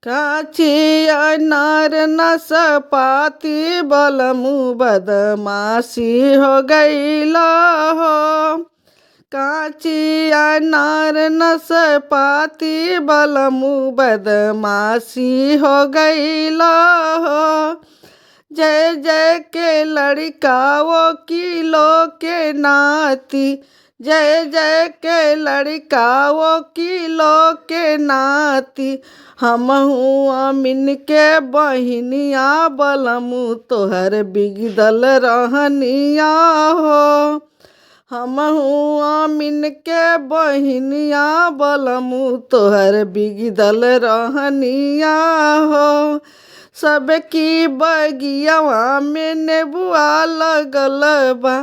काची अनार नसपाती बलमु बदमाशी हो गईला हो। काची अनार नसपाती बलमु बदमाशी हो गईला हो। जय जय के लड़का वो किलो के नाती, जय जय के लड़का वो किलो के नाती। हमहू अमिन के बहिनिया बलमु तोहर बिगदल रहनिया हो। हमहू अमिन के बहिनिया बलमु तोहर बिगदल रहनिया हो। सबकी बगियावा में नेबुआ लगल बा,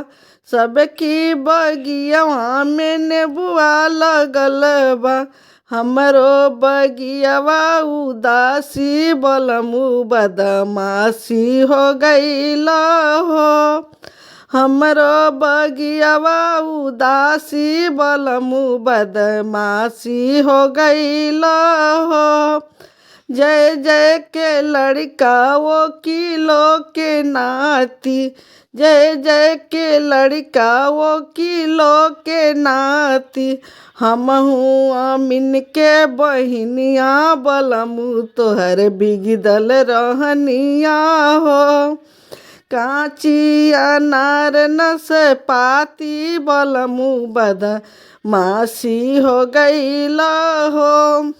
सबकी बगियावा में नेबुआ लगल बा। हमरो बगियावा उदासी बलमु बदमाशी हो गईला हो। हमरो बगियावा उदासी बलमु बदमाशी हो गईला हो। जय जय के लड़का वो किलो के नाती, जय जय के लड़का वो किलो के नाती। हमहू अमिन के बहिनिया बलमु तोहर बिगदल रहनिया हो। काची अनार नसपाती बलमु बदमाशी हो गईला हो।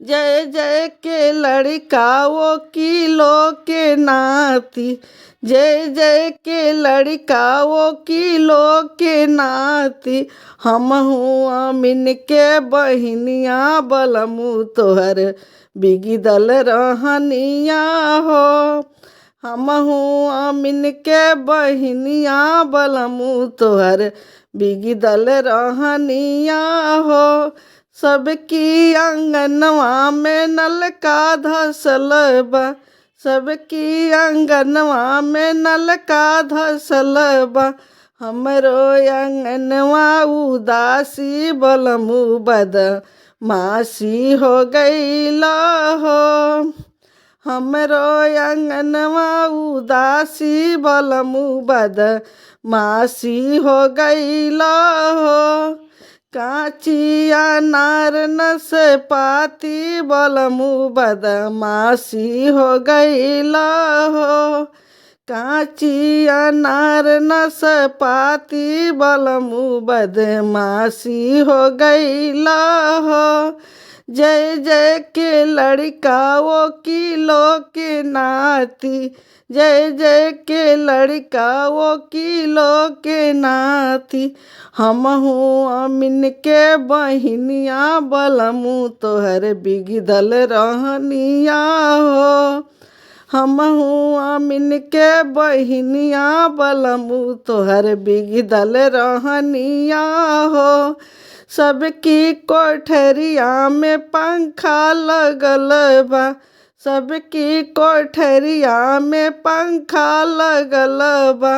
जय जय के लड़का वो किलो के नाती, जय जय के लड़का वो किलो के नाती। हमहू अमिन के बहिनिया बलमु तोहर बिगदल रहनिया हो। हमहू अमिन के बहिनिया बलमु तोहर बिगदल रहनिया हो। सबकी आंगनवा में नलका धसल बा, सबकी आंगनवा में नलका धसल बा। हमरो आंगनवा उदासी बलमु बदमाशी हो गईला हो। हमरो आंगनवा उदासी बलमु बदमाशी हो गईला हो। काची अनार नसपाती बलमु बदमाशी हो गईला हो। काची अनार नसपाती बलमु बदमाशी हो गईला हो। जय जय के लड़का वो किलो के नाती, जय जय के लड़का वो किलो के नाती। हमहू अमिन के बहिनिया बलमु तोहर बिगदल रहनिया हो। हमहू अमिन के बहिनिया बलमु तोहर बिगदल रहनिया हो। सबकी कोठरिया में पंखा लगल बा, सबकी कोठरिया में पंखा लगल बा।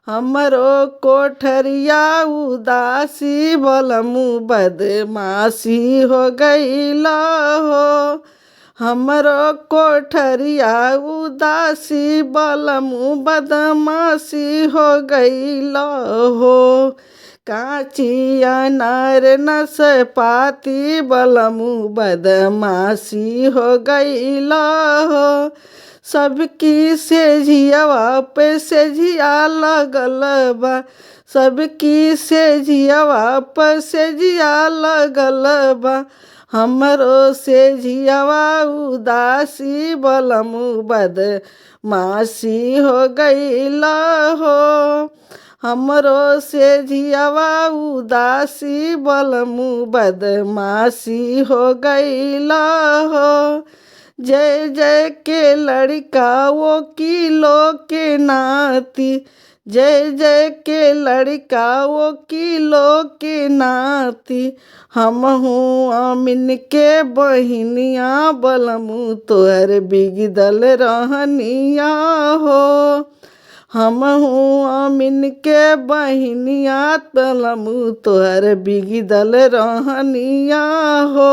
हमरो कोठरिया उदासी बलमु बदमाशी हो गईला हो। हमरो कोठरिया उदासी बलमु बदमाशी हो गईला हो। काची अनार नसपाती बलमु बदमाशी हो गईला हो। सबकी सेझियावा पे सेझिया लगल बा, सबकी सेझियावा पे सेझिया लगल बा। हमरो सेझियावा उदासी बलमु बदमाशी हो गईला हो। हमरो सेझियावा उदासी बलमु बदमाशी हो गईला हो। जय जय के लड़का वो किलो के नाती, जय जय के लड़का वो किलो के नाती। हमहू अमिन के बहिनिया बलमु तोहर बिगदल रहनिया हो। हमहू अमिन के बहिनिया बलमु तोहर बिगदल रहनिया हो।